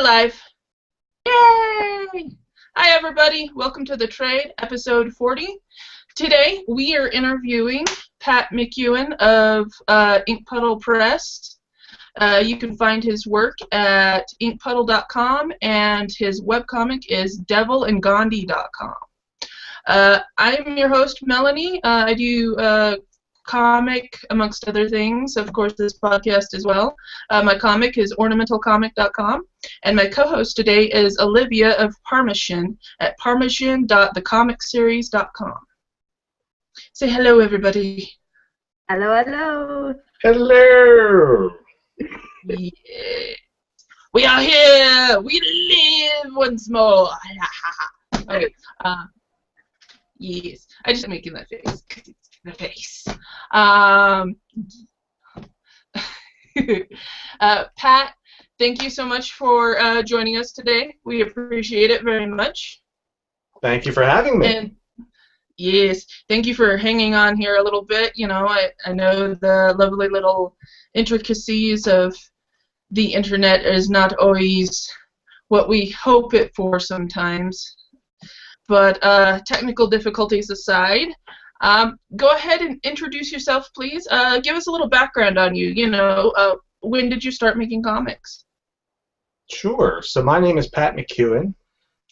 live. Yay! Hi, everybody. Welcome to The Trade, episode 40. Today, we are interviewing Pat McCuen of Puddle Press. You can find his work at inkpuddle.com, and his webcomic is devilandgandhi.com. I'm your host, Melony. I do comic, amongst other things, of course, this podcast as well. My comic is ornamentalcomic.com, and my co-host today is Olivia of Parmesan at parmesan.thecomicseries.com. Say hello, everybody. Hello, hello. Hello. Yeah. We are here. We live once more. Okay. Yes. I just making that face. The face. Pat, thank you so much for joining us today. We appreciate it very much. Thank you for having me. And yes, thank you for hanging on here a little bit. You know, I know the lovely little intricacies of the internet is not always what we hope it for sometimes. But technical difficulties aside, go ahead and introduce yourself, please. Give us a little background on you. You know, when did you start making comics? Sure. So my name is Pat McCuen.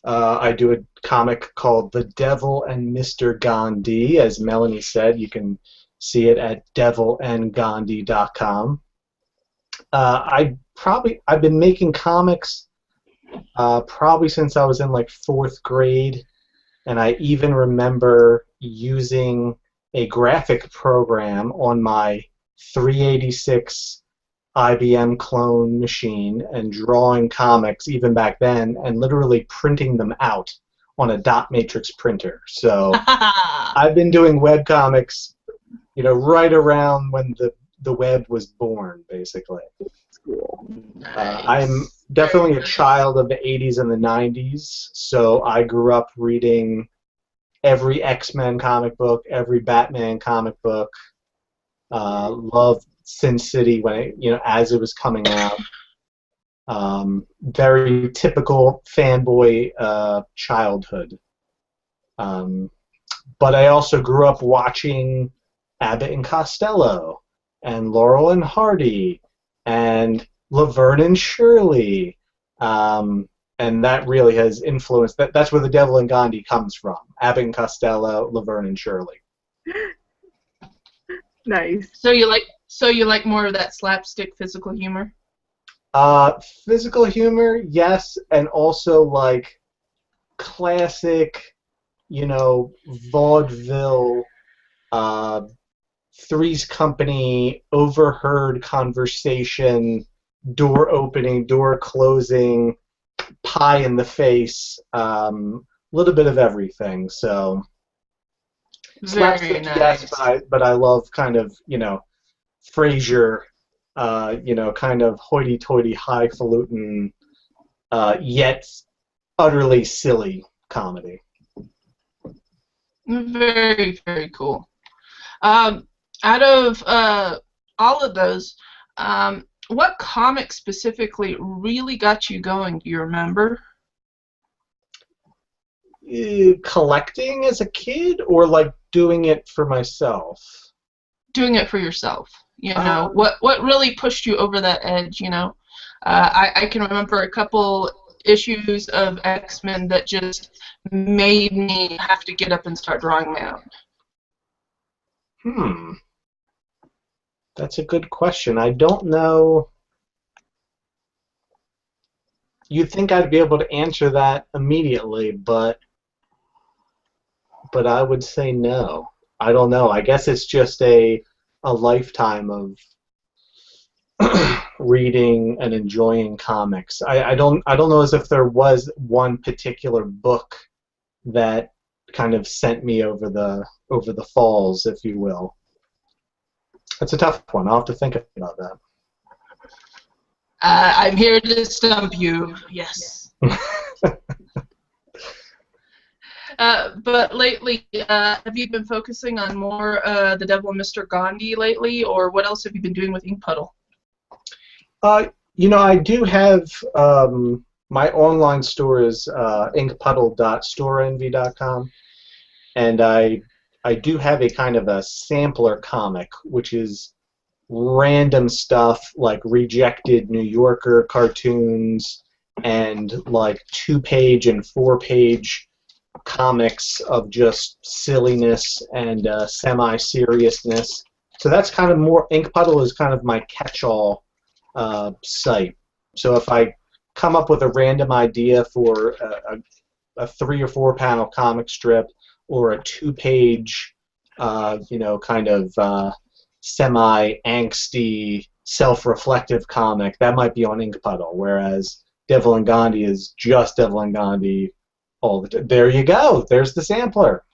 I do a comic called The Devil and Mr. Gandhi. As Melony said, you can see it at devilandgandhi.com. I've been making comics probably since I was in like 4th grade, and I even remember using a graphic program on my 386 IBM clone machine and drawing comics even back then and literally printing them out on a dot matrix printer. So I've been doing web comics, you know, right around when the web was born, basically. Nice. I'm definitely a child of the 80s and the 90s, so I grew up reading every X-Men comic book, every Batman comic book. Loved Sin City as it was coming out. Very typical fanboy childhood. But I also grew up watching Abbott and Costello and Laurel and Hardy and Laverne and Shirley. And that really has influenced. That's where The Devil and Gandhi comes from. Abbott and Costello, Laverne and Shirley. Nice. So you like more of that slapstick physical humor? Physical humor, yes, and also like classic, you know, vaudeville, Three's Company, overheard conversation, door opening, door closing, pie in the face, little bit of everything. So Very nice. yes, but I love kind of, you know, Frasier, you know, kind of hoity-toity, highfalutin, yet utterly silly comedy. Very, very cool. Out of all of those, what comic specifically really got you going? Do you remember? Collecting as a kid, or like doing it for myself? Doing it for yourself. You know, what really pushed you over that edge? You know, I can remember a couple issues of X-Men that just made me have to get up and start drawing my own. That's a good question. I don't know. You'd think I'd be able to answer that immediately, but I would say no. I don't know. I guess it's just a lifetime of reading and enjoying comics. I don't know as if there was one particular book that kind of sent me over the falls, if you will. That's a tough one. I'll have to think about that. I'm here to stump you. Yes. But lately, have you been focusing on more The Devil and Mr. Gandhi lately, or what else have you been doing with Puddle? You know, I do have my online store is inkpuddle.storeenvy.com, and I do have a kind of a sampler comic, which is random stuff like rejected New Yorker cartoons and like 2-page and 4-page comics of just silliness and semi-seriousness. So that's kind of more, Ink Puddle is kind of my catch-all site. So if I come up with a random idea for a 3 or 4 panel comic strip or a 2-page, kind of semi-angsty, self-reflective comic, that might be on Ink Puddle, whereas Devil and Gandhi is just Devil and Gandhi all the time. There you go. There's the sampler.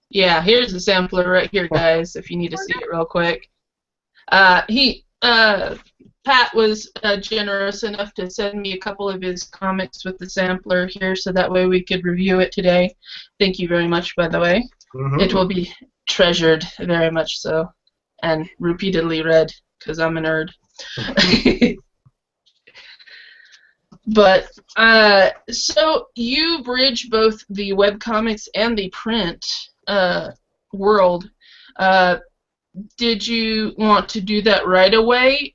Yeah, here's the sampler right here, guys, if you need to see it real quick. Pat was generous enough to send me a couple of his comics with the sampler here, so that way we could review it today. Thank you very much, by the way. Mm-hmm. It will be treasured, very much so, and repeatedly read, because I'm a nerd. But, so you bridge both the webcomics and the print world. Did you want to do that right away,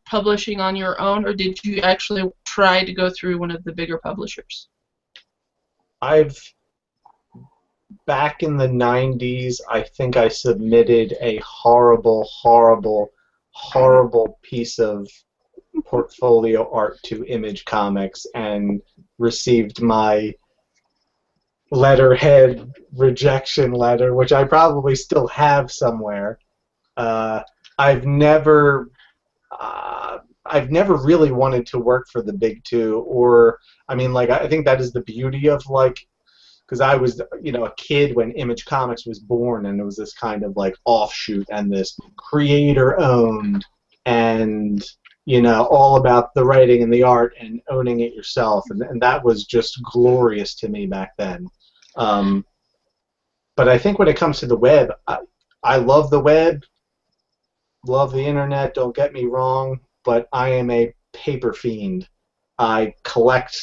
publishing on your own, or did you actually try to go through one of the bigger publishers? Back in the 90s, I think I submitted a horrible, horrible, horrible piece of portfolio art to Image Comics and received my letterhead rejection letter, which I probably still have somewhere. I've never really wanted to work for the big two, or I think that is the beauty of because I was a kid when Image Comics was born, and it was this kind of offshoot and this creator-owned and all about the writing and the art and owning it yourself, and that was just glorious to me back then. But I think when it comes to the web, I love the web, love the internet, don't get me wrong, but I am a paper fiend. I collect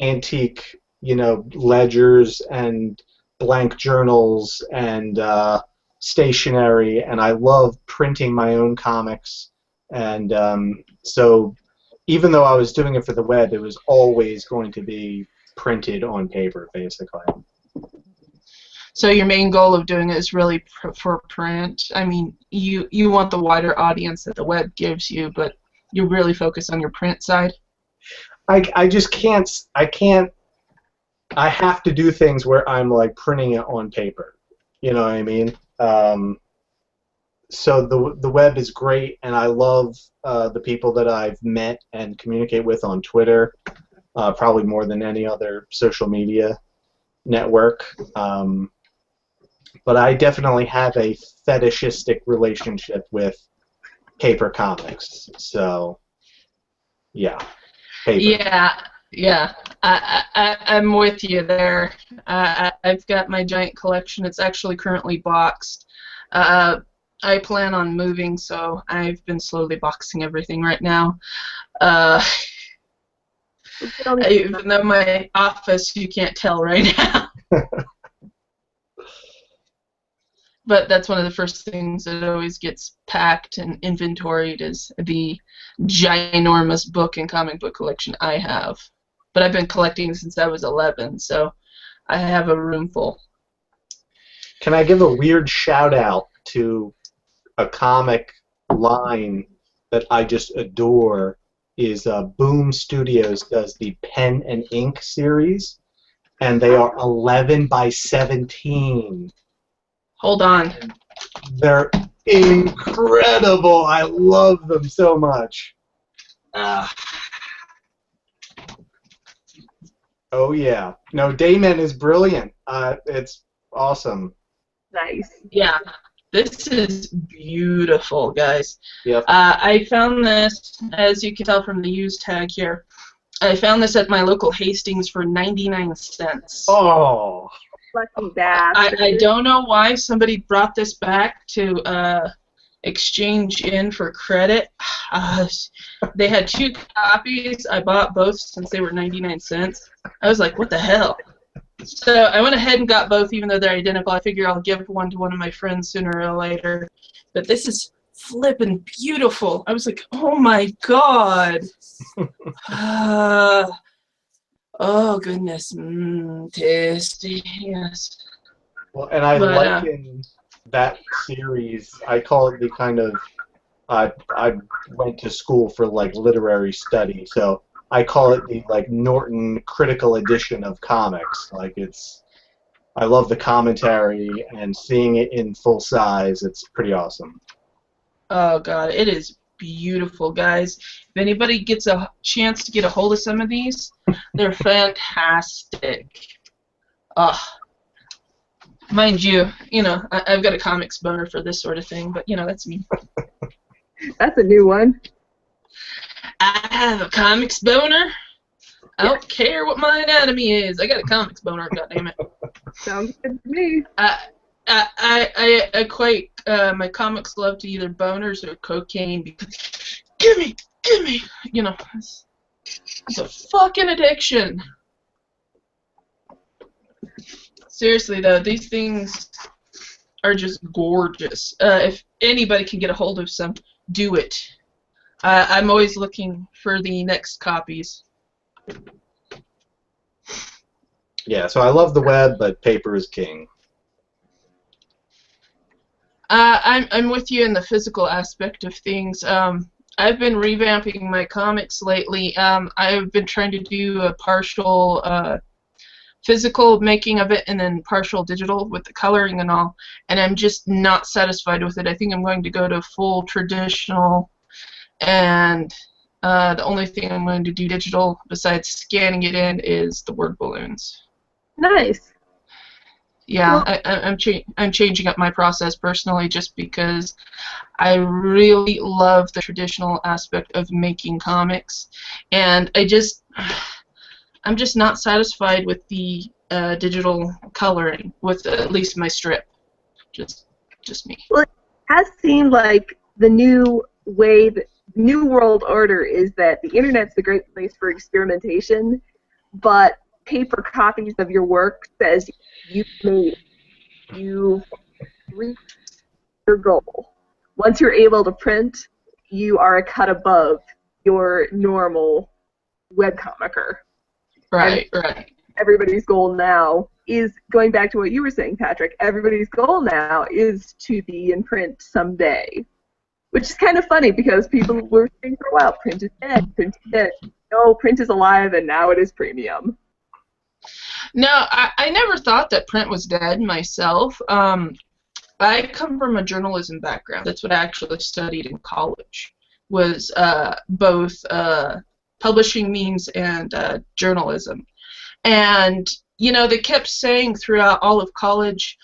antique, ledgers and blank journals and stationery, and I love printing my own comics. And so even though I was doing it for the web, it was always going to be printed on paper, basically. So your main goal of doing it is really for print. I mean, you want the wider audience that the web gives you, but you really focus on your print side? I just can't. I have to do things where I'm printing it on paper. You know what I mean? So the web is great, and I love the people that I've met and communicate with on Twitter, probably more than any other social media network. But I definitely have a fetishistic relationship with paper comics. So, yeah, paper. Yeah. I'm with you there. I've got my giant collection. It's actually currently boxed. I plan on moving, so I've been slowly boxing everything right now. Even though my office, you can't tell right now. But that's one of the first things that always gets packed and inventoried is the ginormous book and comic book collection I have. But I've been collecting since I was 11, so I have a room full. Can I give a weird shout out to a comic line that I just adore? Is Boom Studios does the Pen and Ink series, and they are 11 by 17. Hold on. They're incredible. I love them so much. Oh yeah. No, Damon is brilliant. It's awesome. Nice. Yeah. This is beautiful, guys. Yep. I found this, as you can tell from the use tag here, I found this at my local Hastings for 99 cents. Oh. Lucky bastard. I don't know why somebody brought this back to exchange in for credit. They had 2 copies. I bought both since they were 99 cents. I was like, what the hell? So I went ahead and got both, even though they're identical. I figure I'll give one to one of my friends sooner or later. But this is flippin' beautiful. I was like, oh my god. Oh goodness. Tasty. Yes. Well, and I liken that series. I call it the kind of. I went to school for like literary study, so I call it the like Norton critical edition of comics. Like it's. I love the commentary and seeing it in full size. It's pretty awesome. Oh god, it is beautiful, guys. If anybody gets a chance to get a hold of some of these, they're fantastic. Mind you, I've got a comics boner for this sort of thing, but that's me. That's a new one. I have a comics boner. I don't care what my anatomy is. I got a comics boner, goddammit. Sounds good to me. I equate my comics love to either boners or cocaine because give me, it's a fucking addiction. Seriously though, these things are just gorgeous. If anybody can get a hold of some, do it. I'm always looking for the next copies. Yeah, so I love the web, but paper is king. I'm with you in the physical aspect of things. I've been revamping my comics lately. I've been trying to do a partial physical making of it and then partial digital with the coloring and all, and I'm just not satisfied with it. I think I'm going to go to full traditional, and the only thing I'm going to do digital besides scanning it in is the word balloons. Nice. Yeah, I'm changing up my process personally just because I really love the traditional aspect of making comics, and I'm just not satisfied with the digital coloring with at least my strip. Just me. Well, it has seemed like the new way, the new world order is that the internet's a great place for experimentation, but paper copies of your work says you've reached your goal. Once you're able to print, you are a cut above your normal webcomicer. Right, right. Everybody's goal now is, going back to what you were saying, Patrick, everybody's goal now is to be in print someday. Which is kind of funny because people were saying for a while, print is dead, print is dead. No, print is alive and now it is premium. No, I never thought that print was dead myself. I come from a journalism background. That's what I actually studied in college, was both publishing means and journalism. And, they kept saying throughout all of college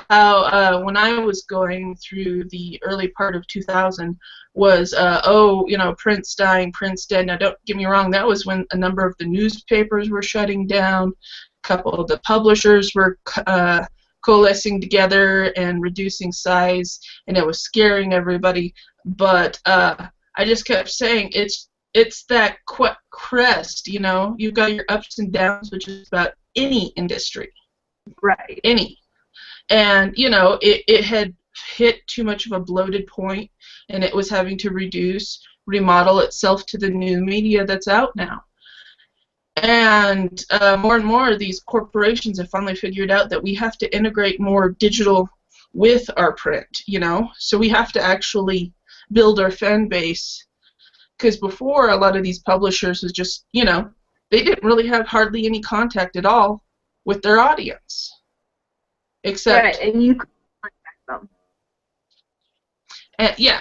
how when I was going through the early part of 2000 was, print's dying, print's dead. Now, don't get me wrong, that was when a number of the newspapers were shutting down, a couple of the publishers were coalescing together and reducing size, and it was scaring everybody. But I just kept saying it's that crest, you've got your ups and downs, which is about any industry. Right. Any. And, it had hit too much of a bloated point, and it was having to remodel itself to the new media that's out now. And more and more, these corporations have finally figured out that we have to integrate more digital with our print, So we have to actually build our fan base. Because before, a lot of these publishers was just, they didn't really have hardly any contact at all with their audience. Except, right, and you could contact them.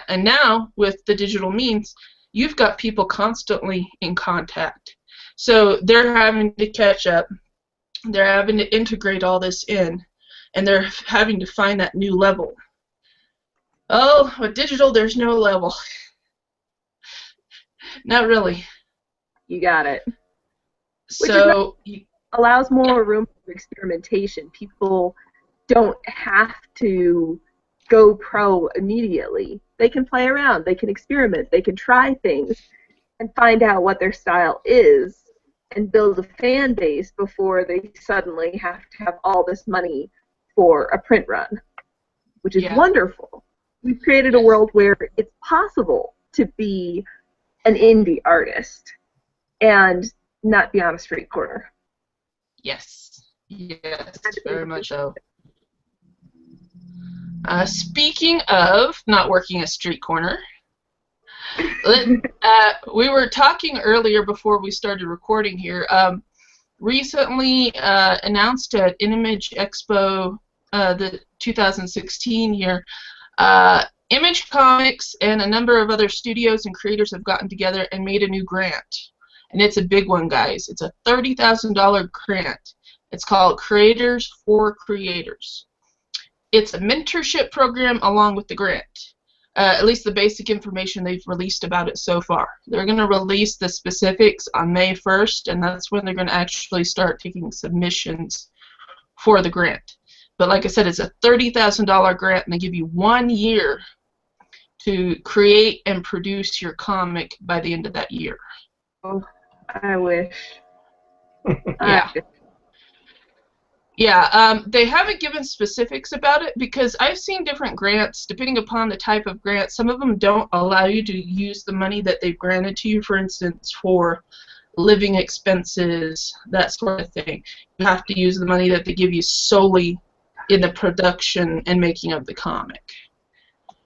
And now, with the digital means, you've got people constantly in contact. So they're having to catch up, they're having to integrate all this in, and they're having to find that new level. Oh, with digital, there's no level. Not really. You got it. So Which allows more room for experimentation. People don't have to go pro immediately. They can play around, they can experiment, they can try things and find out what their style is and build a fan base before they suddenly have to have all this money for a print run, which is wonderful. We've created a world where it's possible to be an indie artist and not be on a street corner. Yes, very much so. Speaking of not working a street corner, we were talking earlier before we started recording here. Recently announced at Image Expo, the 2016 year, Image Comics and a number of other studios and creators have gotten together and made a new grant. And it's a big one, guys. It's a $30,000 grant. It's called Creators for Creators. It's a mentorship program along with the grant. At least the basic information they've released about it so far. They're going to release the specifics on May 1st, and that's when they're going to actually start taking submissions for the grant. But like I said, it's a $30,000 grant, and they give you 1 year to create and produce your comic by the end of that year. Oh, I wish. Yeah, they haven't given specifics about it because I've seen different grants, depending upon the type of grant. Some of them don't allow you to use the money that they've granted to you, for instance, for living expenses, that sort of thing. You have to use the money that they give you solely in the production and making of the comic.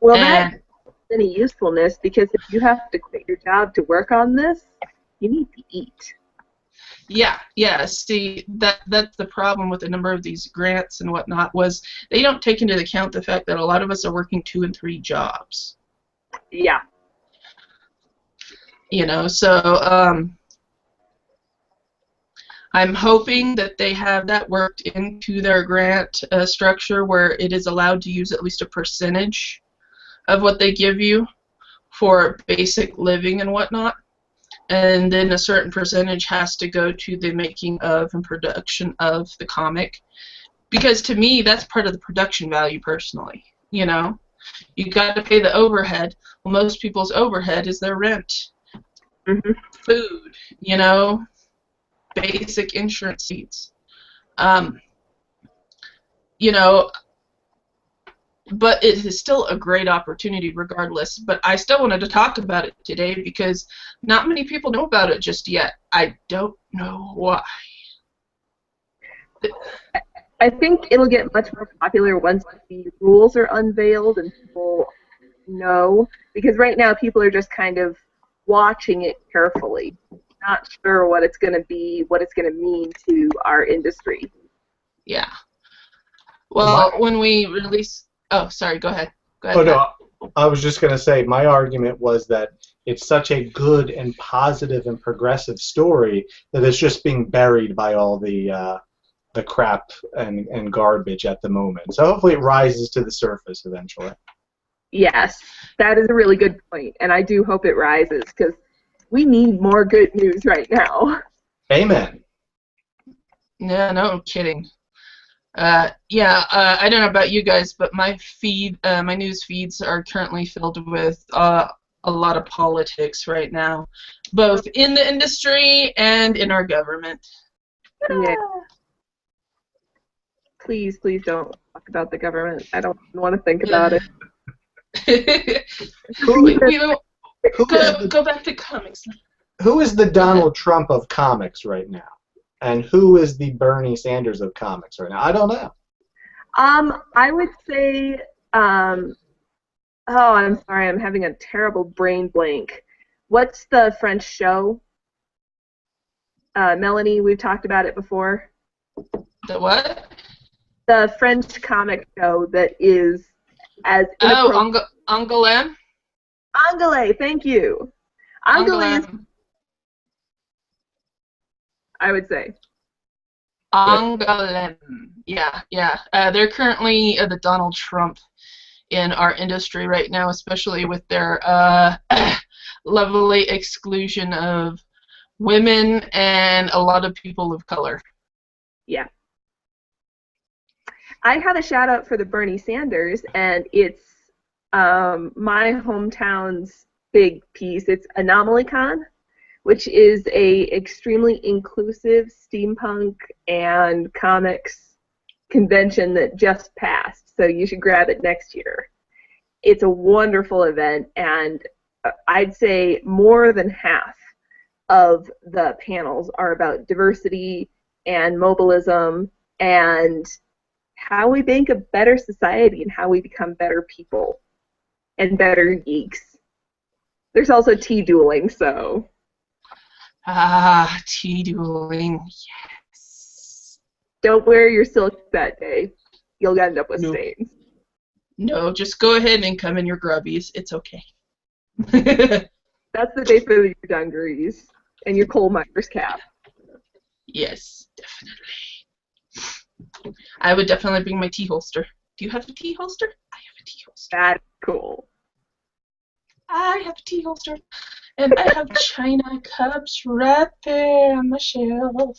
Well, that's any usefulness, because if you have to quit your job to work on this, you need to eat. Yeah. See, that's the problem with a number of these grants and whatnot, was they don't take into account the fact that a lot of us are working 2 and 3 jobs. Yeah. You know, so I'm hoping that they have that worked into their grant structure where it is allowed to use at least a percentage of what they give you for basic living and whatnot. And then a certain percentage has to go to the making of and production of the comic. Because to me, that's part of the production value personally, you know? You got to pay the overhead. Well, most people's overhead is their rent, food, you know, basic insurance fees. You know, but it is still a great opportunity regardless. But I still wanted to talk about it today because not many people know about it just yet. I don't know why. I think it'll get much more popular once the rules are unveiled and people know. Because right now people are just kind of watching it carefully, not sure what it's going to be, what it's going to mean to our industry. Yeah. Well, when we release... Oh, sorry, go ahead. Oh, no, I was just going to say, my argument was that it's such a good and positive and progressive story that it's just being buried by all the crap and garbage at the moment. So hopefully it rises to the surface eventually. Yes, that is a really good point, and I do hope it rises, because we need more good news right now. Amen. Yeah, no kidding. I don't know about you guys, but my feed, my news feeds are currently filled with a lot of politics right now, both in the industry and in our government. Yeah. Please don't talk about the government. I don't want to think about it. Go back to comics. Who is the Donald Trump of comics right now? And who is the Bernie Sanders of comics right now? I don't know. I would say, oh, I'm sorry, I'm having a terrible brain blank. What's the French show? Melony, we've talked about it before. The what? The French comic show that is as... Oh, Angoulême? Angoulême, thank you. Angoulême, I would say. Angoulême. Yeah. They're currently the Donald Trump in our industry right now, especially with their lovely exclusion of women and a lot of people of color. Yeah. I have a shout out for the Bernie Sanders, and it's my hometown's big piece. It's AnomalyCon, which is a extremely inclusive steampunk and comics convention that just passed, so you should grab it next year. It's a wonderful event, and I'd say more than half of the panels are about diversity and mobilism and how we make a better society and how we become better people and better geeks. There's also tea dueling, so... Ah, tea dueling, yes. Don't wear your silk that day. You'll end up with stains. No, just go ahead and come in your grubbies. It's okay. That's the day for your dungarees and your coal miner's cap. Yes, definitely. I would definitely bring my tea holster. Do you have a tea holster? I have a tea holster. That's cool. I have a tea holster. And I have china cups right there on my shelf.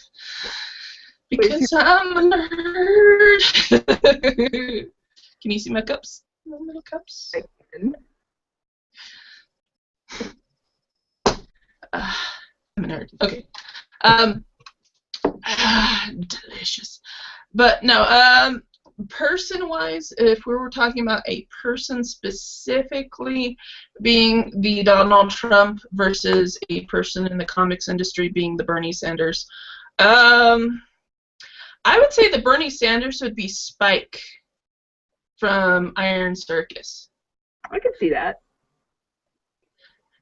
Because I'm a nerd. Can you see my cups? My little cups? I can. I'm a nerd. Okay. Delicious. But no, person-wise, if we were talking about a person specifically being the Donald Trump versus a person in the comics industry being the Bernie Sanders, I would say the Bernie Sanders would be Spike from Iron Circus. I can see that.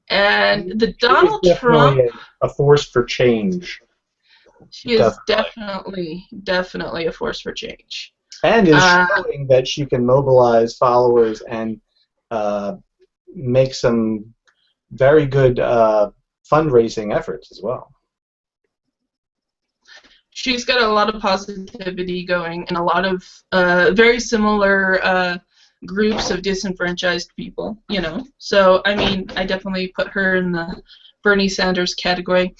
And the Donald Trump... a force for change. She is definitely a force for change. And is showing that she can mobilize followers and make some very good fundraising efforts as well. She's got a lot of positivity going and a lot of very similar groups of disenfranchised people, you know. So, I mean, I definitely put her in the Bernie Sanders category.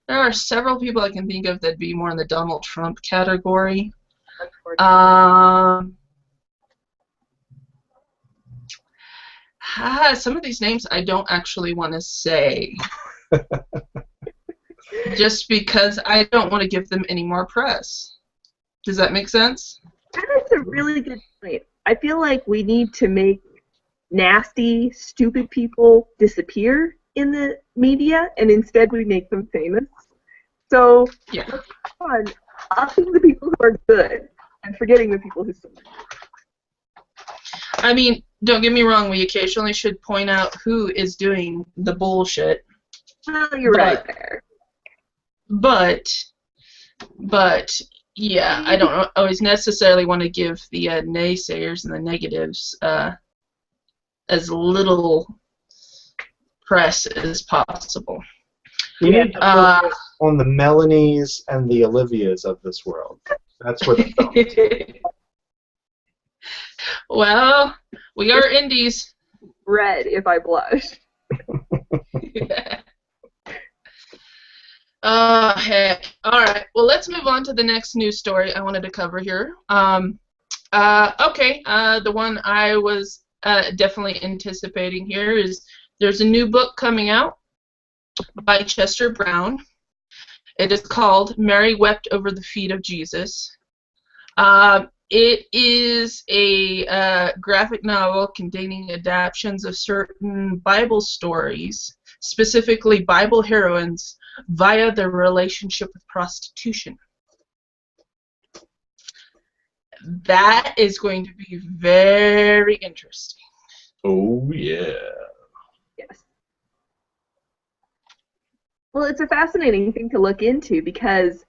There are several people I can think of that'd be more in the Donald Trump category. Some of these names I don't actually want to say. Just because I don't want to give them any more press. Does that make sense? That's a really good point. I feel like we need to make nasty, stupid people disappear in the media, and instead we make them famous. So, yeah. Let's fun upping the people who are good and forgetting the people who suck. I mean, don't get me wrong, we occasionally should point out who is doing the bullshit. Well, you're right there. But, yeah, I don't always necessarily want to give the naysayers and the negatives as little press as possible. You need to focus on the Melonies and the Olivias of this world. That's where the film is. Well, we are indies. Red if I blush. Heck. Alright, well, let's move on to the next news story I wanted to cover here. The one I was definitely anticipating here is there's a new book coming out by Chester Brown. It is called Mary Wept Over the Feet of Jesus. It is a graphic novel containing adaptations of certain Bible stories, specifically Bible heroines, via their relationship with prostitution. That is going to be very interesting. Oh, yeah. Yes. Well, it's a fascinating thing to look into because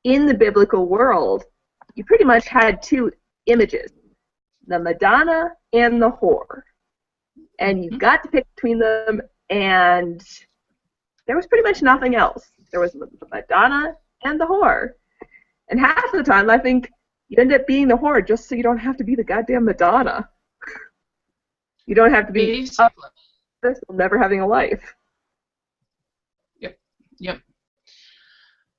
in the biblical world, you pretty much had two images, the Madonna and the whore. And you got to pick between them, and there was pretty much nothing else. There was the Madonna and the whore. And half the time, I think you end up being the whore just so you don't have to be the goddamn Madonna. You don't have to be never having a life. Yep.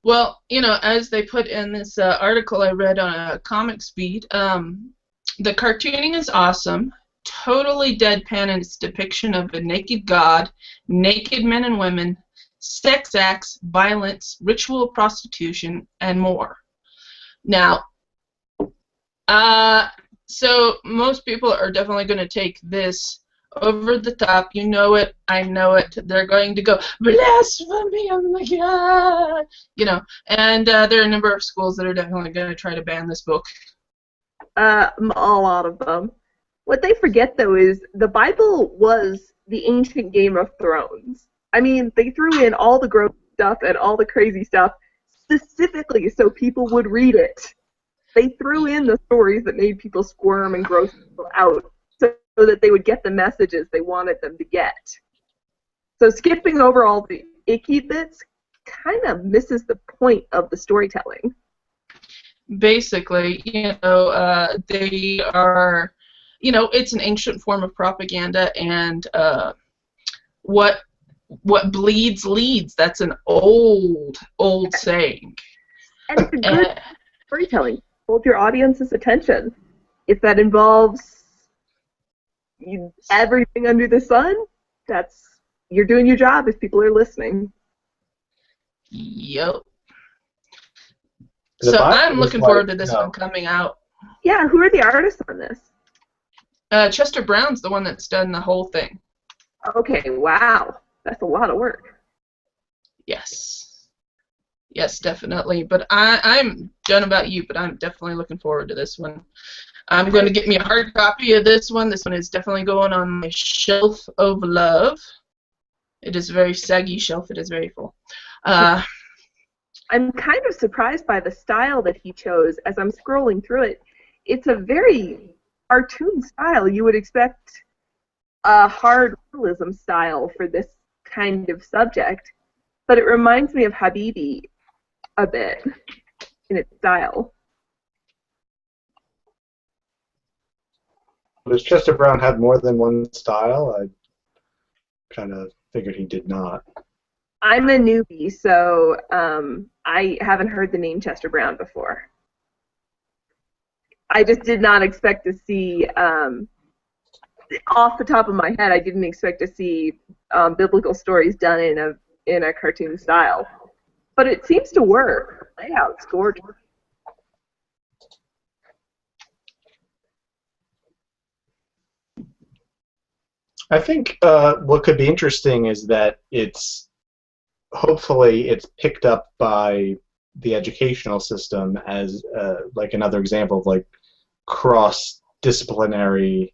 Well, as they put in this article I read on a Comics Beat, the cartooning is awesome, totally deadpan in its depiction of a naked god, naked men and women, sex acts, violence, ritual prostitution, and more. Now, so most people are definitely going to take this over the top. You know it. I know it. They're going to go, blasphemy, oh my God! And there are a number of schools that are definitely going to try to ban this book. A lot of them. What they forget, though, is the Bible was the ancient Game of Thrones. I mean, they threw in all the gross stuff and all the crazy stuff specifically so people would read it. They threw in the stories that made people squirm and gross people out so that they would get the messages they wanted them to get. So skipping over all the icky bits kind of misses the point of the storytelling. Basically, they are, it's an ancient form of propaganda, and what bleeds leads. That's an old saying. And it's a good storytelling. Hold your audience's attention. If that involves everything under the sun, you're doing your job if people are listening. Yep. So I'm looking forward to this one coming out. Yeah, who are the artists on this? Chester Brown's the one that's done the whole thing. Okay, wow. That's a lot of work. Yes. Yes, definitely. But I'm done about you, but I'm definitely looking forward to this one. I'm going to get me a hard copy of this one. This one is definitely going on my shelf of love. It is a very saggy shelf. It is very full. I'm kind of surprised by the style that he chose. As I'm scrolling through it, it's a very cartoon style. You would expect a hard realism style for this kind of subject, but it reminds me of Habibi a bit in its style. Does Chester Brown have more than one style? I kind of figured he did not. I'm a newbie, so I haven't heard the name Chester Brown before. I just did not expect to see, off the top of my head, I didn't expect to see biblical stories done in a cartoon style. But it seems to work. The layout's gorgeous. I think what could be interesting is that hopefully it's picked up by the educational system as like another example of like cross-disciplinary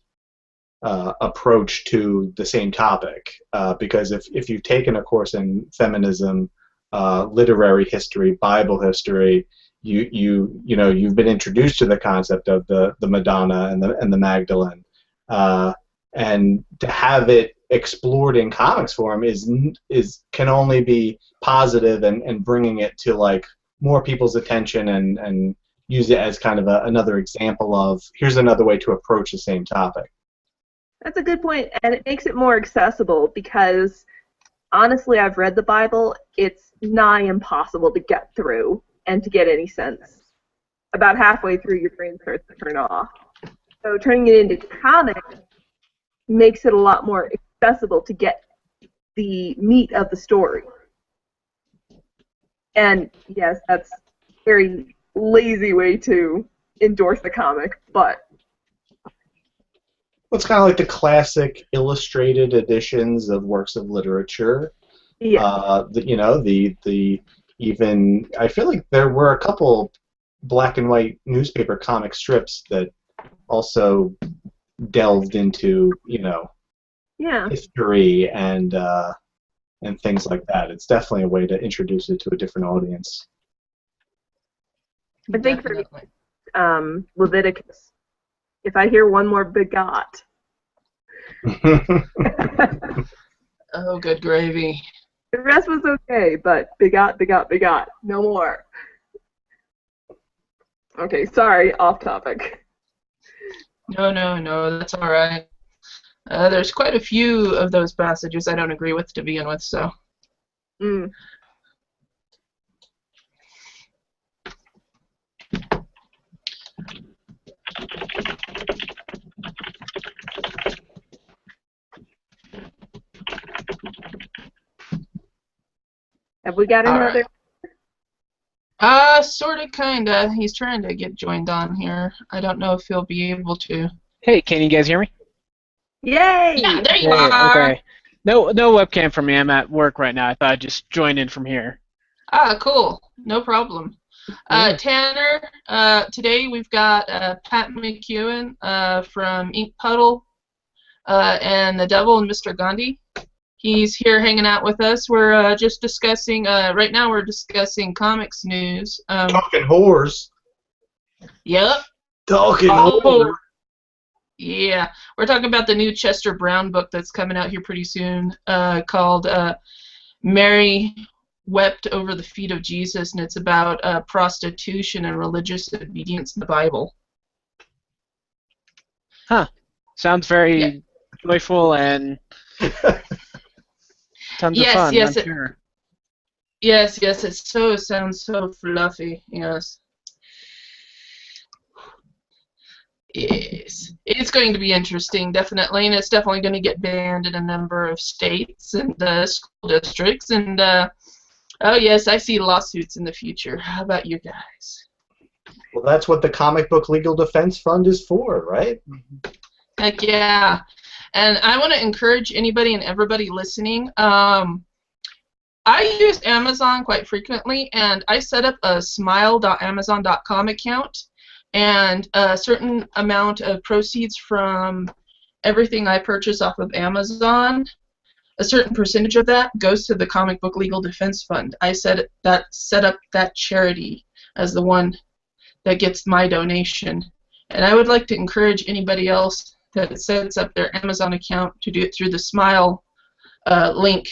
approach to the same topic. Because if you've taken a course in feminism, literary history, Bible history, you've been introduced to the concept of the Madonna and the Magdalene. And to have it explored in comics form can only be positive and bringing it to like more people's attention and use it as kind of another example of here's another way to approach the same topic. That's a good point, and it makes it more accessible because honestly, I've read the Bible. It's nigh impossible to get through and to get any sense. About halfway through, your brain starts to turn off. So turning it into comics makes it a lot more accessible to get the meat of the story. And yes, that's a very lazy way to endorse the comic, but it's kind of like the classic illustrated editions of works of literature. Yeah. Even I feel like there were a couple black and white newspaper comic strips that also delved into history and things like that. It's definitely a way to introduce it to a different audience. I think for Leviticus, if I hear one more begot. Oh, good gravy. The rest was okay, but begot, no more. Okay, sorry, off topic. No, that's all right. There's quite a few of those passages I don't agree with to begin with, so. Have we got All another? Sorta, kinda. He's trying to get joined on here. I don't know if he'll be able to. Hey, can you guys hear me? Yay! Yeah, there you Hey, are. okay. No webcam for me. I'm at work right now. I thought I'd just join in from here. Cool. No problem. Yeah. Tanner, today we've got Pat McCuen from Puddle and the Devil and Mr. Gandhi. He's here hanging out with us. We're just discussing, right now we're discussing comics news. Talking whores. Yep. Talking Oh, whores. yeah. We're talking about the new Chester Brown book that's coming out here pretty soon called Mary Wept Over the Feet of Jesus, and it's about prostitution and religious obedience in the Bible. Huh. Sounds very joyful and tons of fun, I'm sure. Yes, it sounds so fluffy, yes. Yes. It's going to be interesting, definitely, and it's definitely going to get banned in a number of states and school districts, and oh yes, I see lawsuits in the future. How about you guys? Well, that's what the Comic Book Legal Defense Fund is for, right? Heck yeah. And I want to encourage anybody and everybody listening. I use Amazon quite frequently, and I set up a smile.amazon.com account, and a certain amount of proceeds from everything I purchase off of Amazon, a certain percentage of that goes to the Comic Book Legal Defense Fund. I set up that charity as the one that gets my donation. And I would like to encourage anybody else that sets up their Amazon account to do it through the Smile link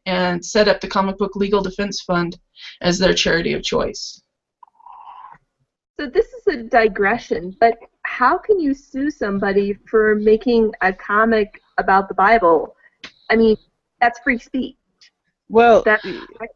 and set up the Comic Book Legal Defense Fund as their charity of choice. So this is a digression, but how can you sue somebody for making a comic about the Bible? I mean, that's free speech. Well,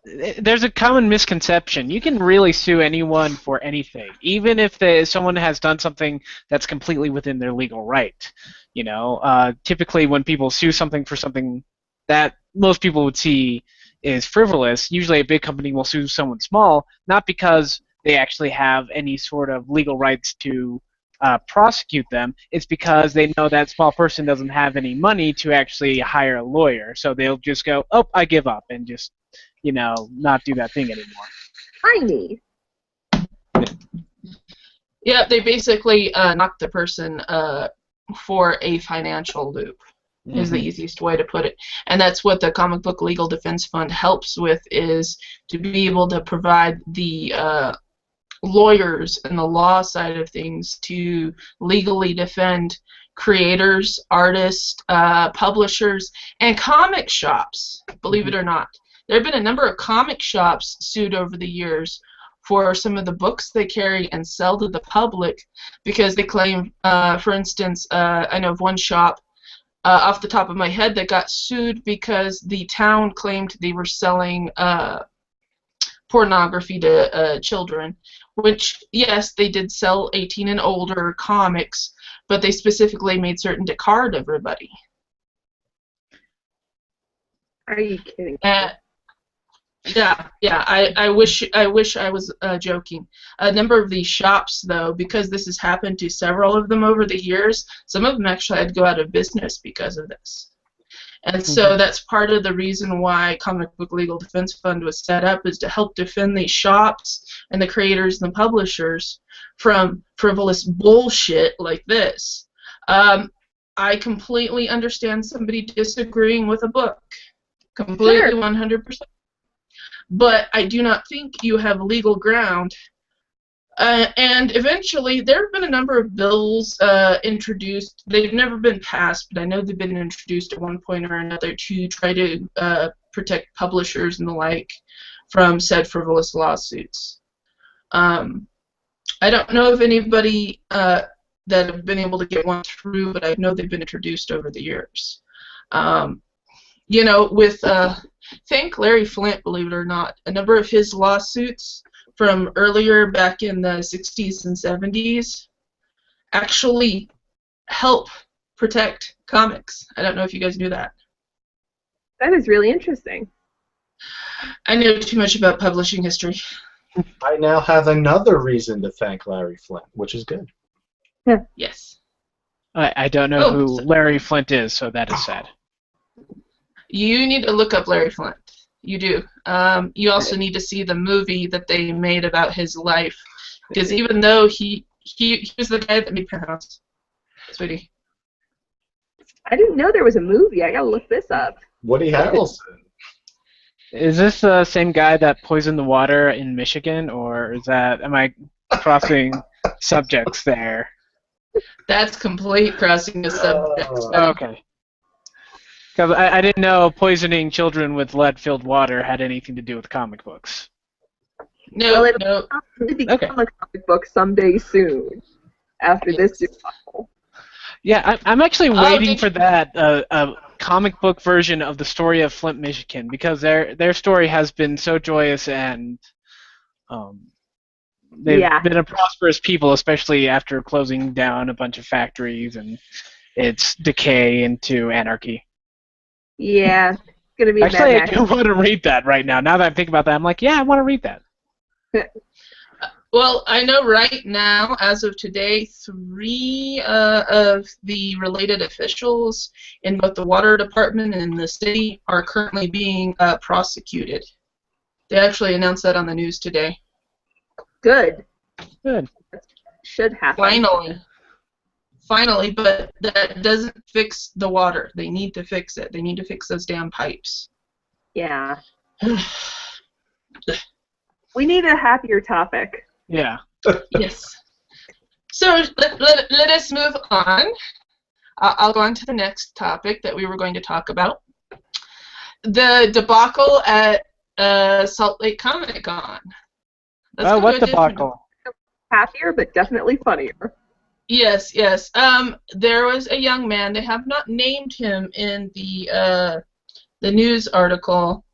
there's a common misconception. You can really sue anyone for anything, even if someone has done something that's completely within their legal right. You know, typically when people sue something for something that most people would see is frivolous, usually a big company will sue someone small, not because they actually have any sort of legal rights to prosecute them. It's because they know that small person doesn't have any money to actually hire a lawyer, so they'll just go, oh, I give up, and just, you know, not do that thing anymore. Tiny. Yeah, they basically knock the person for a financial loop. Is the easiest way to put it. And that's what the Comic Book Legal Defense Fund helps with, is to be able to provide the lawyers and the law side of things to legally defend creators, artists, publishers, and comic shops, believe it or not. There have been a number of comic shops sued over the years for some of the books they carry and sell to the public because they claim, for instance, I know of one shop off the top of my head that got sued because the town claimed they were selling pornography to children, which, yes, they did sell 18 and older comics, but they specifically made certain to card everybody. Are you kidding? Yeah. I wish I was joking. A number of these shops, though, because this has happened to several of them over the years, some of them actually had to go out of business because of this. And so that's part of the reason why Comic Book Legal Defense Fund was set up, is to help defend these shops and the creators and the publishers from frivolous bullshit like this. I completely understand somebody disagreeing with a book. Completely, 100%. But I do not think you have legal ground. And eventually, there have been a number of bills introduced. They've never been passed, but I know they've been introduced at one point or another to try to protect publishers and the like from said frivolous lawsuits. I don't know of anybody that have been able to get one through, but I know they've been introduced over the years. You know, with thank Larry Flint, believe it or not, a number of his lawsuits from earlier back in the 60s and 70s actually help protect comics. I don't know if you guys knew that. That is really interesting. I know too much about publishing history. I now have another reason to thank Larry Flint, which is good. Yes. I don't know who Larry Flint is, so that is sad. You need to look up Larry Flint. You do. You also need to see the movie that they made about his life, because even though he was the guy that made Penthouse, sweetie. I didn't know there was a movie. I gotta look this up. Woody Harrelson. Is this the same guy that poisoned the water in Michigan, or am I crossing subjects there? That's complete crossing the subjects. Okay. Because I didn't know poisoning children with lead-filled water had anything to do with comic books. No, Well, no. It'll become a comic book someday soon, after this debacle. Yeah, I'm actually waiting for that a comic book version of the story of Flint, Michigan, because their story has been so joyous, and they've been a prosperous people, especially after closing down a bunch of factories and its decay into anarchy. Yeah, it's gonna be actually, Mad I do want to read that right now. Now that I'm thinking about that, I'm like, yeah, I want to read that. Well, I know right now, as of today, 3 of the related officials in both the water department and the city are currently being prosecuted. They actually announced that on the news today. Good. Good. Should happen. Finally, but that doesn't fix the water. They need to fix it. They need to fix those damn pipes. Yeah. We need a happier topic. Yeah. Yes. So let us move on. I'll go on to the next topic that we were going to talk about. The debacle at Salt Lake Comic Con. What debacle? Happier, but definitely funnier. Yes, yes. There was a young man. They have not named him in the news article.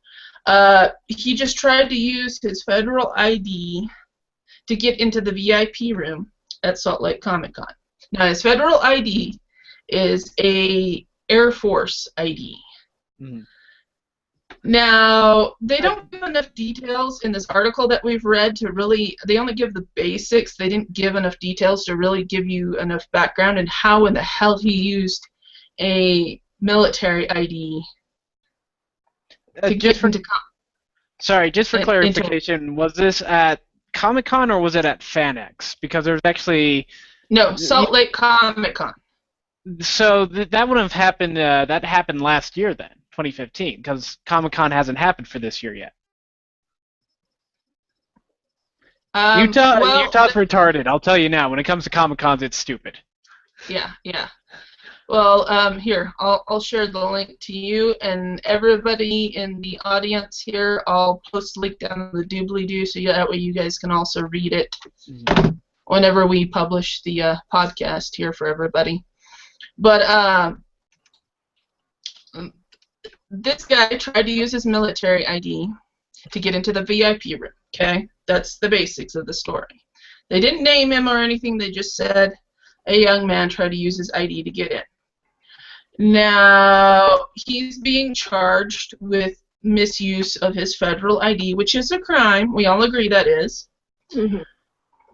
He just tried to use his federal ID to get into the VIP room at Salt Lake Comic Con. Now, his federal ID is a Air Force ID. Mm. Now, they don't give enough details in this article that we've read to really, they only give the basics. They didn't give enough details to really give you enough background and how in the hell he used a military ID to get into Sorry, just for clarification, was this at Comic-Con or was it at FanX? Because there's actually... No, Salt Lake Comic Con. So that would have happened, that happened last year then, 2015, because Comic-Con hasn't happened for this year yet. Utah's retarded, I'll tell you now. When it comes to Comic-Cons, it's stupid. Yeah, yeah. Well, here, I'll share the link to you and everybody in the audience here. I'll post a link down in the doobly-doo so that way you guys can also read it whenever we publish the podcast here for everybody. But this guy tried to use his military ID to get into the VIP room, okay? That's the basics of the story. They didn't name him or anything. They just said a young man tried to use his ID to get in. Now, he's being charged with misuse of his federal ID, which is a crime. We all agree that is. Mm-hmm.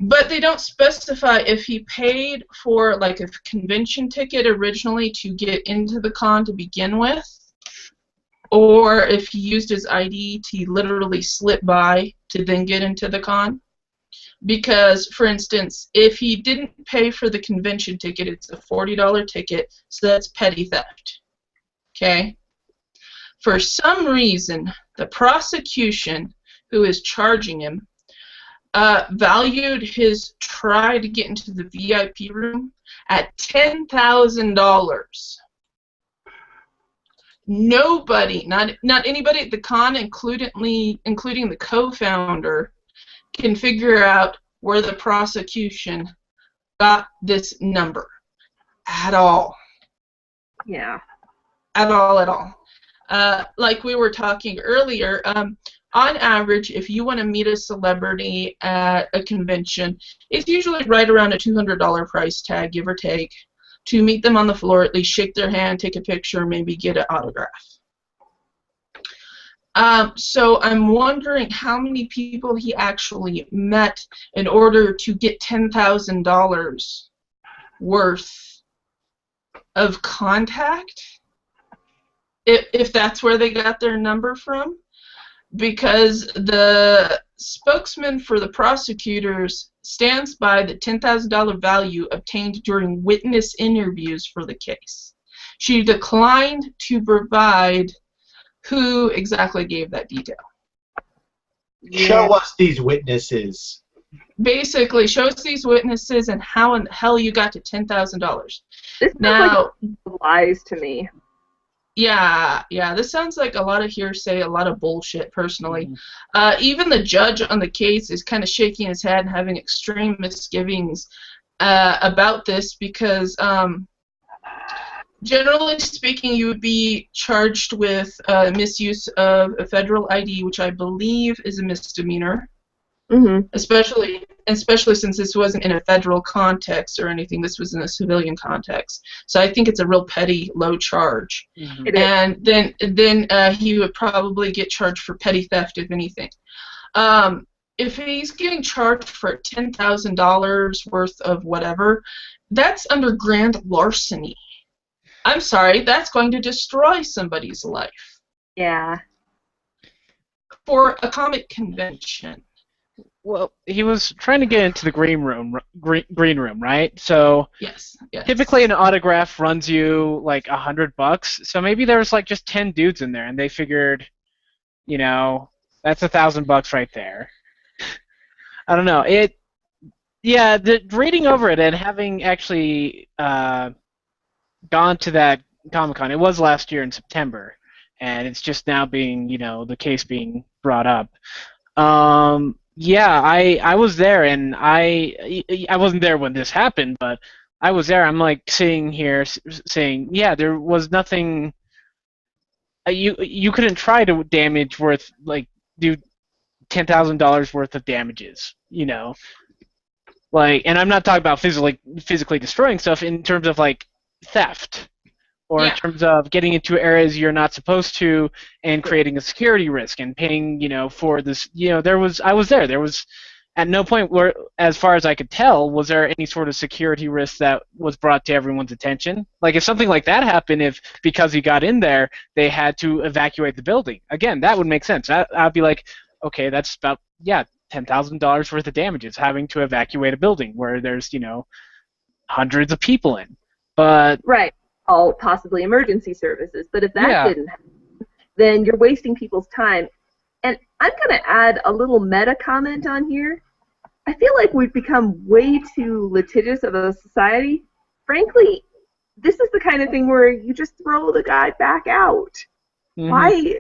But they don't specify if he paid for like a convention ticket originally to get into the con to begin with, or if he used his ID to literally slip by to then get into the con. Because, for instance, if he didn't pay for the convention ticket, it's a $40 ticket, so that's petty theft. Okay? For some reason, the prosecution, who is charging him, valued his try to get into the VIP room at $10,000. Nobody, not anybody at the con, including the co-founder, can figure out where the prosecution got this number at all. Yeah. At all. Like we were talking earlier, on average, if you want to meet a celebrity at a convention, it's usually right around a $200 price tag, give or take, to meet them on the floor, at least shake their hand, take a picture, maybe get an autograph. So I'm wondering how many people he actually met in order to get $10,000 worth of contact, if that's where they got their number from, because the spokesman for the prosecutors stands by the $10,000 value obtained during witness interviews for the case. She declined to provide who exactly gave that detail. Show us these witnesses. Basically, shows these witnesses and how in the hell you got to $10,000. This Now, like lies to me. yeah, this sounds like a lot of hearsay, a lot of bullshit, personally. Even the judge on the case is kind of shaking his head and having extreme misgivings about this because, generally speaking, you would be charged with misuse of a federal ID, which I believe is a misdemeanor. Mm-hmm. Especially since this wasn't in a federal context or anything. This was in a civilian context. So I think it's a real petty, low charge. Mm-hmm. And then he would probably get charged for petty theft, if anything. If he's getting charged for $10,000 worth of whatever, that's under grand larceny. I'm sorry, that's going to destroy somebody's life. Yeah. For a comic convention. Well, he was trying to get into the green room, right? So yes. Typically, an autograph runs you like $100. So maybe there was like just 10 dudes in there, and they figured, that's $1,000 right there. I don't know. Reading over it and having actually gone to that Comic-Con, it was last year in September, and it's just now being, the case being brought up. Yeah, I was there, and I wasn't there when this happened, but I was there. I'm like sitting here saying, yeah, there was nothing. You couldn't try to damage worth do $10,000 worth of damages, and I'm not talking about physically destroying stuff in terms of like theft. Or in terms of getting into areas you're not supposed to, and creating a security risk and paying, for this. I was there. There was, at no point where, as far as I could tell, was there any sort of security risk that was brought to everyone's attention. Like if something like that happened, if because he got in there, they had to evacuate the building. Again, that would make sense. I'd be like, okay, that's about $10,000 worth of damages having to evacuate a building where there's hundreds of people in. But right. All possibly emergency services. But if that didn't happen, then you're wasting people's time. And I'm going to add a little meta comment on here. I feel like we've become way too litigious of a society. Frankly, this is the kind of thing where you just throw the guy back out. Mm-hmm.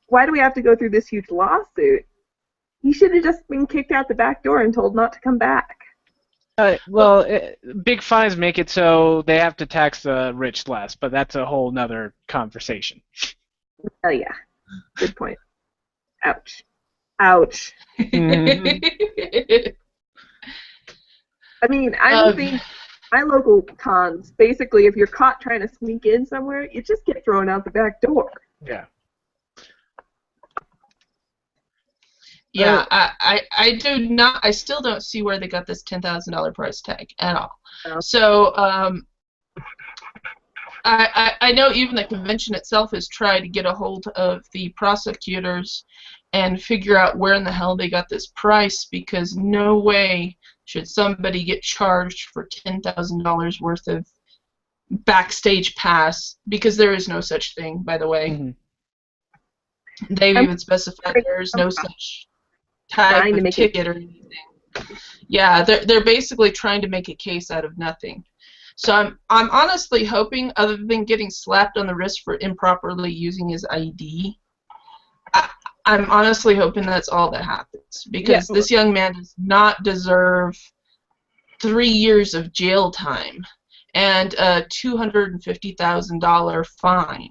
Why do we have to go through this huge lawsuit? He should have just been kicked out the back door and told not to come back. Big fines make it so they have to tax the rich less, but that's a whole nother conversation. Oh, yeah. Good point. Ouch. Ouch. Mm-hmm. I mean, I think my local cons, basically, if you're caught trying to sneak in somewhere, you just get thrown out the back door. Yeah. Yeah, I still don't see where they got this $10,000 price tag at all. Oh. So, I know even the convention itself has tried to get a hold of the prosecutors and figure out where in the hell they got this price, because no way should somebody get charged for $10,000 worth of backstage pass, because there is no such thing, by the way. Mm-hmm. They've even specified there is no such type of ticket or anything. Yeah, they're basically trying to make a case out of nothing. So I'm honestly hoping, other than getting slapped on the wrist for improperly using his ID, I'm honestly hoping that's all that happens, because this young man does not deserve 3 years of jail time and a $250,000 fine.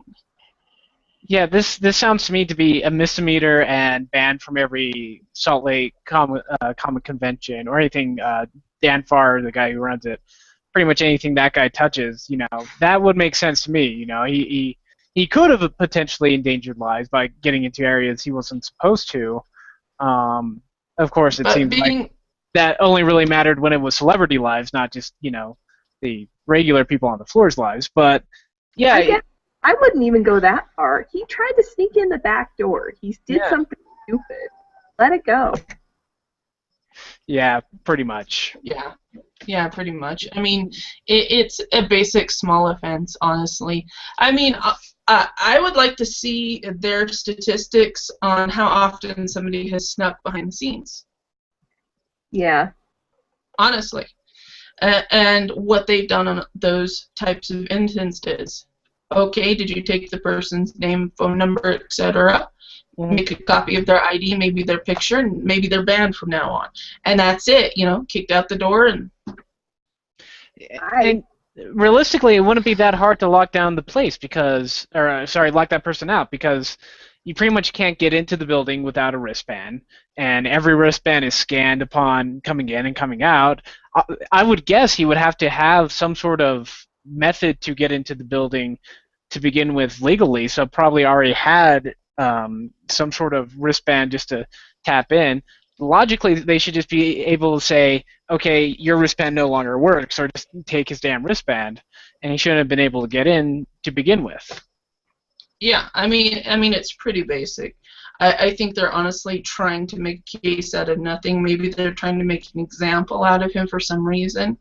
Yeah, this sounds to me to be a misdemeanor and banned from every Salt Lake comic convention or anything. Dan Farr, the guy who runs it, pretty much anything that guy touches, that would make sense to me. he could have potentially endangered lives by getting into areas he wasn't supposed to. Of course, it seems like that only really mattered when it was celebrity lives, not just, the regular people on the floor's lives. But, yeah. I wouldn't even go that far. He tried to sneak in the back door. He did something stupid. Let it go. Yeah, pretty much. Yeah, pretty much. I mean, it's a basic small offense, honestly. I mean, I would like to see their statistics on how often somebody has snuck behind the scenes. Yeah. Honestly. And what they've done on those types of instances. Okay, did you take the person's name, phone number, etc., make a copy of their ID, maybe their picture, and maybe they're banned from now on. And that's it, kicked out the door. And realistically, it wouldn't be that hard to lock down the place lock that person out, because you pretty much can't get into the building without a wristband, and every wristband is scanned upon coming in and coming out. I would guess he would have to have some sort of method to get into the building to begin with legally, so probably already had some sort of wristband just to tap in. Logically, they should just be able to say, okay, your wristband no longer works, or just take his damn wristband, and he shouldn't have been able to get in to begin with. Yeah, I mean, it's pretty basic. I think they're honestly trying to make a case out of nothing. Maybe they're trying to make an example out of him for some reason.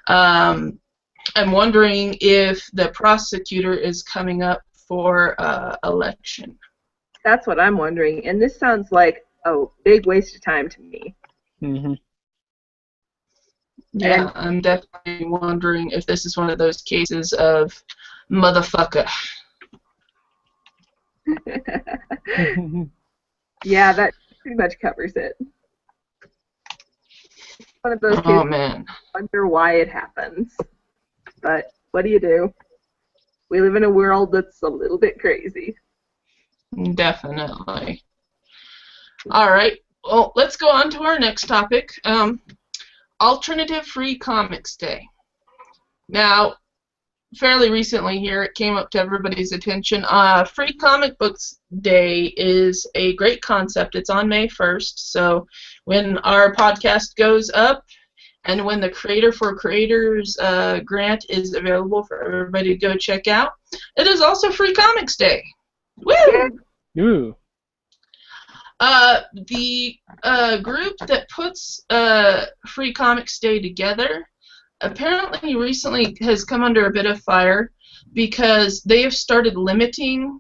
I'm wondering if the prosecutor is coming up for election. That's what I'm wondering, and this sounds like a big waste of time to me. Mm-hmm. Yeah, I'm definitely wondering if this is one of those cases of motherfucker. Yeah, that pretty much covers it. One of those cases. Man. I wonder why it happens. But what do you do? We live in a world that's a little bit crazy. Definitely. All right. Well, let's go on to our next topic. Alternative Free Comics Day. Now, fairly recently here, it came up to everybody's attention. Free Comic Books Day is a great concept. It's on May 1st, so when our podcast goes up and when the Creator for Creators grant is available for everybody to go check out, it is also Free Comics Day. Woo! Ooh. The group that puts Free Comics Day together apparently recently has come under a bit of fire because they have started limiting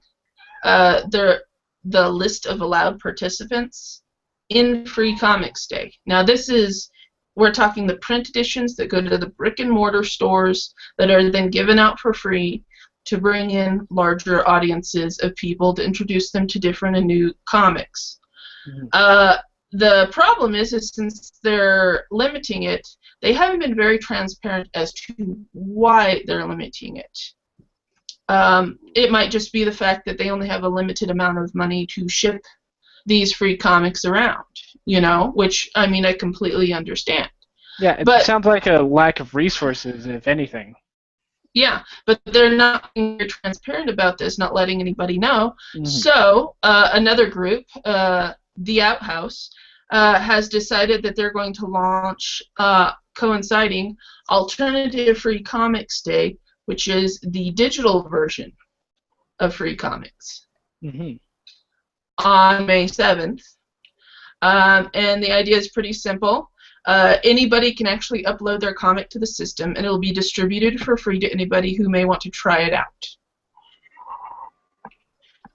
the list of allowed participants in Free Comics Day. Now we're talking the print editions that go to the brick and mortar stores that are then given out for free to bring in larger audiences of people to introduce them to different and new comics. Mm-hmm. The problem is since they're limiting it, they haven't been very transparent as to why they're limiting it. It might just be the fact that they only have a limited amount of money to ship these free comics around, which, I mean, I completely understand. Yeah, it sounds like a lack of resources, if anything. Yeah, but they're not being very transparent about this, not letting anybody know. Mm-hmm. So another group, The Outhouse, has decided that they're going to launch, coinciding, Alternative Free Comics Day, which is the digital version of free comics, mm-hmm. on May 7th. And the idea is pretty simple. Anybody can actually upload their comic to the system, and it'll be distributed for free to anybody who may want to try it out.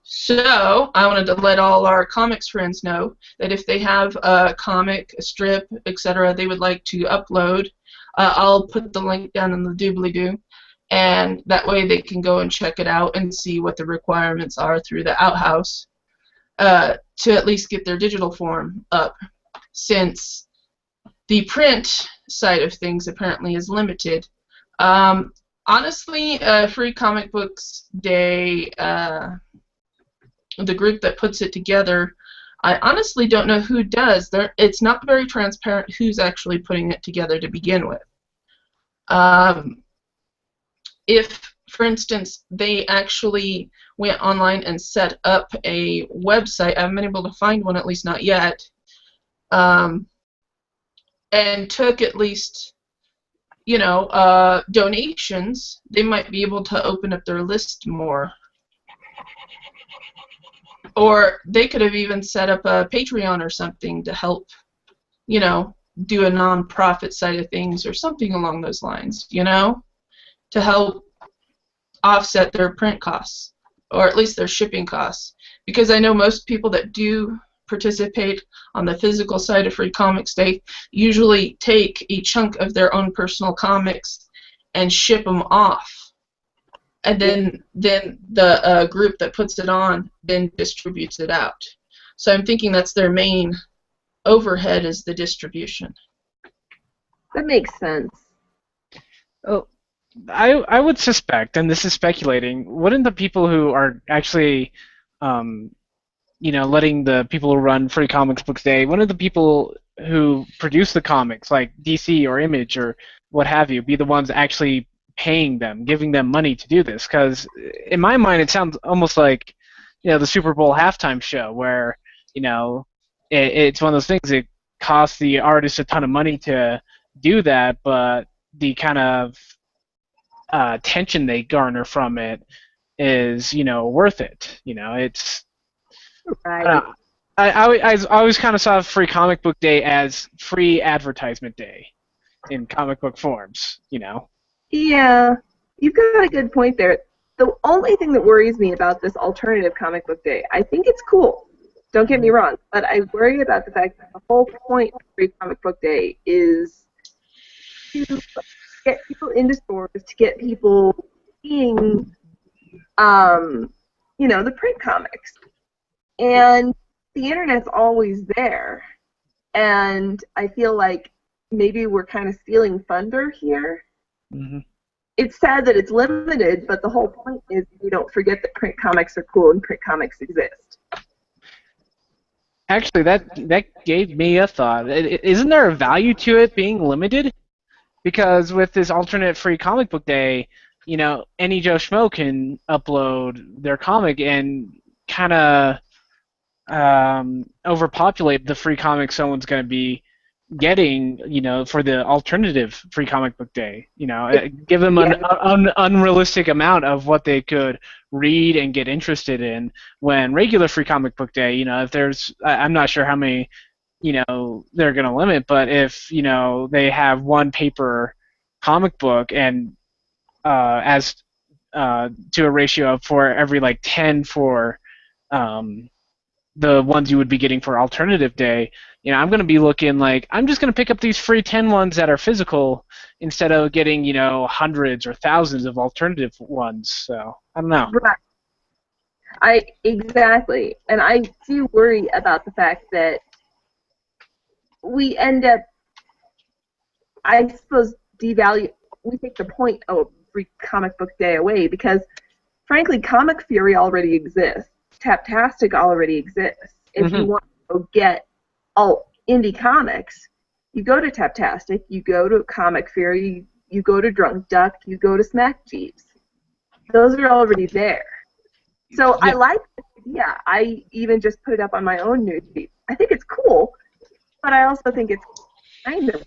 So I wanted to let all our comics friends know that if they have a comic, a strip, etc., they would like to upload, I'll put the link down in the doobly-doo, and that way they can go and check it out and see what the requirements are through the Outhouse to at least get their digital form up, since the print side of things apparently is limited. Honestly, Free Comic Books Day, the group that puts it together, I honestly don't know who does. It's not very transparent who's actually putting it together to begin with. If for instance, they actually went online and set up a website. I haven't been able to find one, at least not yet, and took at least, donations. They might be able to open up their list more. Or they could have even set up a Patreon or something to help, do a non-profit side of things or something along those lines, to help offset their print costs, or at least their shipping costs. Because I know most people that do participate on the physical side of Free Comics Day usually take a chunk of their own personal comics and ship them off. And then the group that puts it on then distributes it out. So I'm thinking that's their main overhead, is the distribution. That makes sense. Oh, I would suspect, and this is speculating, wouldn't the people who are actually, letting the people who run Free Comics Books Day, wouldn't the people who produce the comics, like DC or Image or what have you, be the ones actually paying them, giving them money to do this? Because in my mind, it sounds almost like, the Super Bowl halftime show, where, it's one of those things. It costs the artist a ton of money to do that, but the kind of tension they garner from it is, worth it. It's. Right. I always kind of saw Free Comic Book Day as free advertisement day in comic book forms. Yeah, you've got a good point there. The only thing that worries me about this alternative comic book day, I think it's cool, don't get me wrong, but I worry about the fact that the whole point of Free Comic Book Day is to get people into stores, to get people seeing, the print comics. And the internet's always there. And I feel like maybe we're kind of stealing thunder here. Mm-hmm. It's sad that it's limited, but the whole point is we don't forget that print comics are cool and print comics exist. Actually, that gave me a thought. Isn't there a value to it being limited? Because with this alternate Free Comic Book Day, any Joe Schmo can upload their comic and kind of overpopulate the free comics someone's going to be getting, for the alternative Free Comic Book Day. Give them an unrealistic amount of what they could read and get interested in, when regular Free Comic Book Day, if there's, I'm not sure how many, they're going to limit, but if, they have one paper comic book and as to a ratio of for every 10 for the ones you would be getting for alternative day, I'm going to be looking like, I'm just going to pick up these free 10 ones that are physical instead of getting, hundreds or thousands of alternative ones. So, I don't know. Right. Exactly. And I do worry about the fact that we end up, I suppose, we take the point of Free Comic Book Day away, because, frankly, Comic Fury already exists. Taptastic already exists. If you want to go get all indie comics, you go to Taptastic, you go to Comic Fury, you go to Drunk Duck, you go to Smack Jeeps. Those are already there. So I like this idea. I even just put it up on my own newsfeed. I think it's cool, but I also think it's kind of...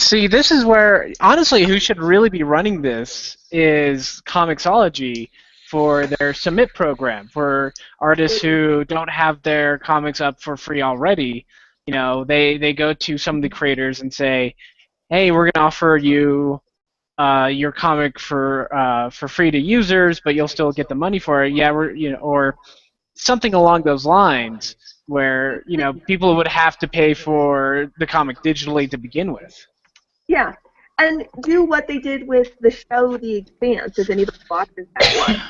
See, this is where, honestly, who should really be running this is Comixology, for their submit program, for artists who don't have their comics up for free already. They go to some of the creators and say, hey, we're going to offer you your comic for free to users, but you'll still get the money for it. Yeah, or something along those lines, where people would have to pay for the comic digitally to begin with. Yeah. And do what they did with the show The Expanse, if anybody watches that one.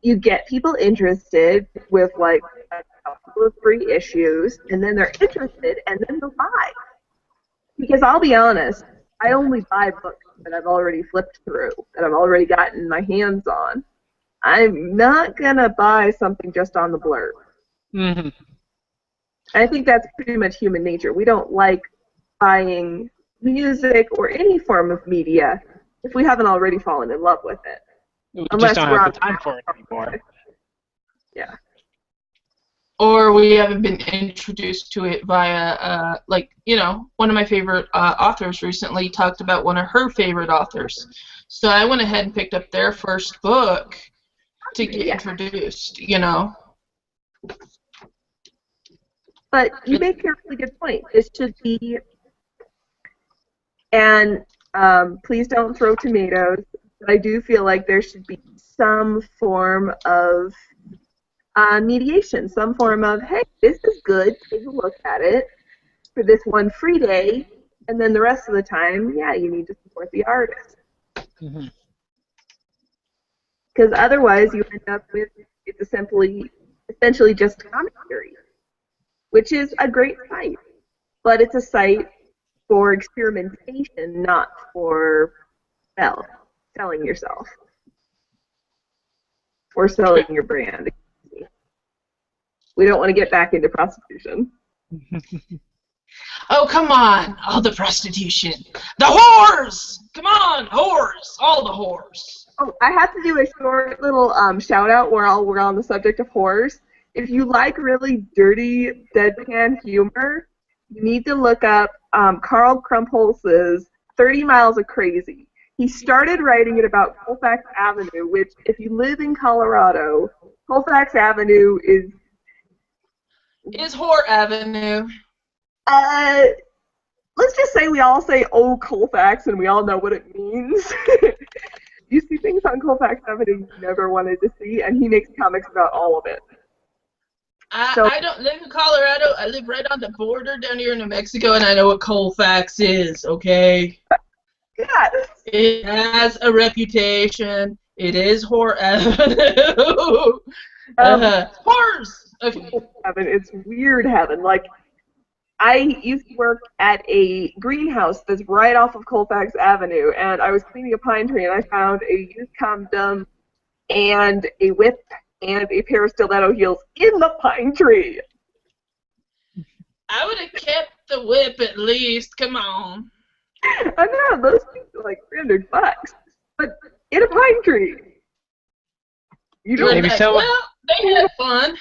You get people interested with a couple of free issues, and then they're interested, and then they'll buy. Because I'll be honest, I only buy books that I've already flipped through, that I've already gotten my hands on. I'm not going to buy something just on the blurb. Mm-hmm. I think that's pretty much human nature. We don't like buying music or any form of media if we haven't already fallen in love with it. We Unless just don't we're have on the time for it anymore. Yeah. Or we haven't been introduced to it via, one of my favorite authors recently talked about one of her favorite authors. So I went ahead and picked up their first book to get introduced, But you make a really good point. This should be, and please don't throw tomatoes, but I do feel like there should be some form of mediation, some form of, hey, this is good, take a look at it for this one free day, and then the rest of the time, yeah, you need to support the artist. Mm-hmm. Because otherwise you end up with it's essentially just commentary, which is a great site, but it's a site for experimentation, not for selling yourself or selling your brand. We don't want to get back into prostitution. Oh, come on! All the prostitution! The whores! Come on, whores! All the whores! Oh, I have to do a short little shout-out while we're on the subject of whores. If you like really dirty, deadpan humor, you need to look up Carl Krumpholz's 30 Miles of Crazy. He started writing it about Colfax Avenue, which, if you live in Colorado, Colfax Avenue is Whore Avenue. Let's just say we all say, oh, Colfax, and we all know what it means. You see things on Colfax Avenue you never wanted to see, and he makes comics about all of it. I don't live in Colorado. I live right on the border down here in New Mexico, and I know what Colfax is, okay? Yes. It has a reputation. It is Whore Avenue. Whores! Okay. Heaven, it's weird heaven. Like, I used to work at a greenhouse that's right off of Colfax Avenue, and I was cleaning a pine tree, and I found a used condom and a whip and a pair of stiletto heels in the pine tree. I would have kept the whip at least. Come on. I know, those things are like $300, but in a pine tree. You don't Maybe well, they had fun.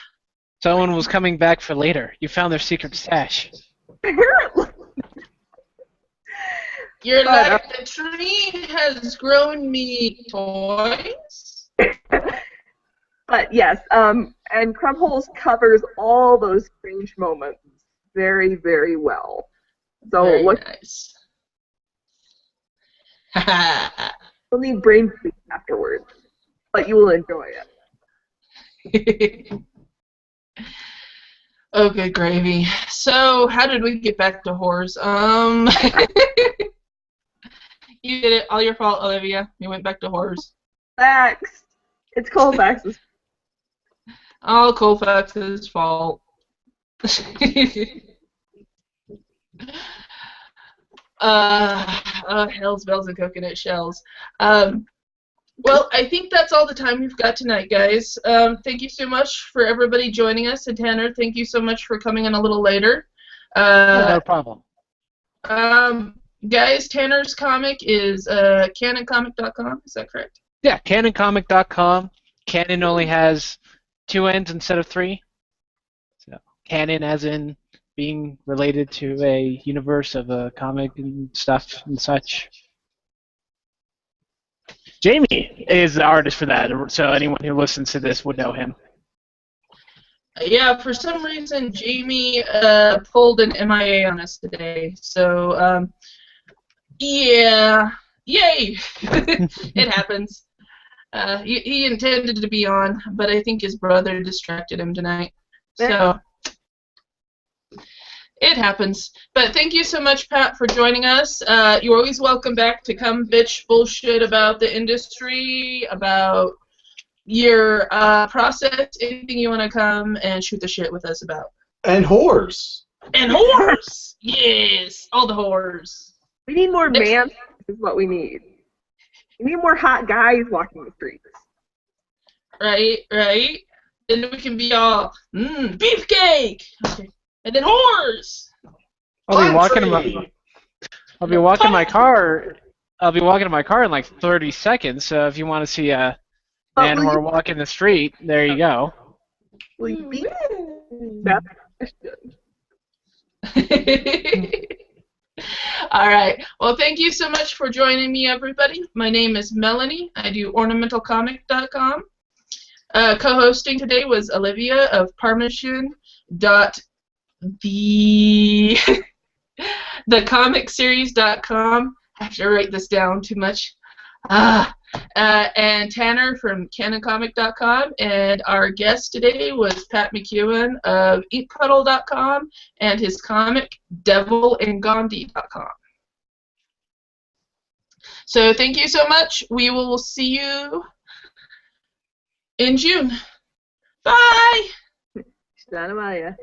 Someone was coming back for later. You found their secret stash. apparently. You're like, the tree has grown me toys. But yes, and Krumpholz covers all those strange moments very, very well. So Very look, nice. you'll need brain sleep afterwards, but you will enjoy it. Oh, good gravy. So, how did we get back to whores? You did it. All your fault, Olivia. You went back to whores. Colfax. It's Colfax's. All Colfax's fault. Hell's bells and coconut shells. Well, I think that's all the time we've got tonight, guys. Thank you so much for everybody joining us. And Tanner, thank you so much for coming in a little later. No problem. Guys, Tanner's comic is canoncomic.com. Is that correct? Yeah, canoncomic.com. Canon only has 2 N's instead of 3. So canon as in being related to a universe of a comic and stuff and such. Jamie is the artist for that, so anyone who listens to this would know him. Yeah, for some reason, Jamie pulled an MIA on us today. So, yeah, yay! It happens. He intended to be on, but I think his brother distracted him tonight. So, it happens. But thank you so much, Pat, for joining us. You're always welcome back to come bitch bullshit about the industry, about your process, anything you want to come and shoot the shit with us about. And whores. And whores! Yes! All the whores. We need more man is what we need. We need more hot guys walking the streets. Right? Then we can be all, beefcake! Okay. And then whores! I'll be walking to my car in like 30 seconds, so if you want to see a and we're walking the street. There you go. Will you be? That's the question. All right. Well, thank you so much for joining me, everybody. My name is Melony. I do ornamentalcomic.com. Co-hosting today was Olivia of Parmesan.the thecomicseries.com. I have to write this down too much. And Tanner from canoncomic.com, and our guest today was Pat McCuen of Puddle.com and his comic devilandgandhi.com. So thank you so much. We will see you in June. Bye! Santa Maya.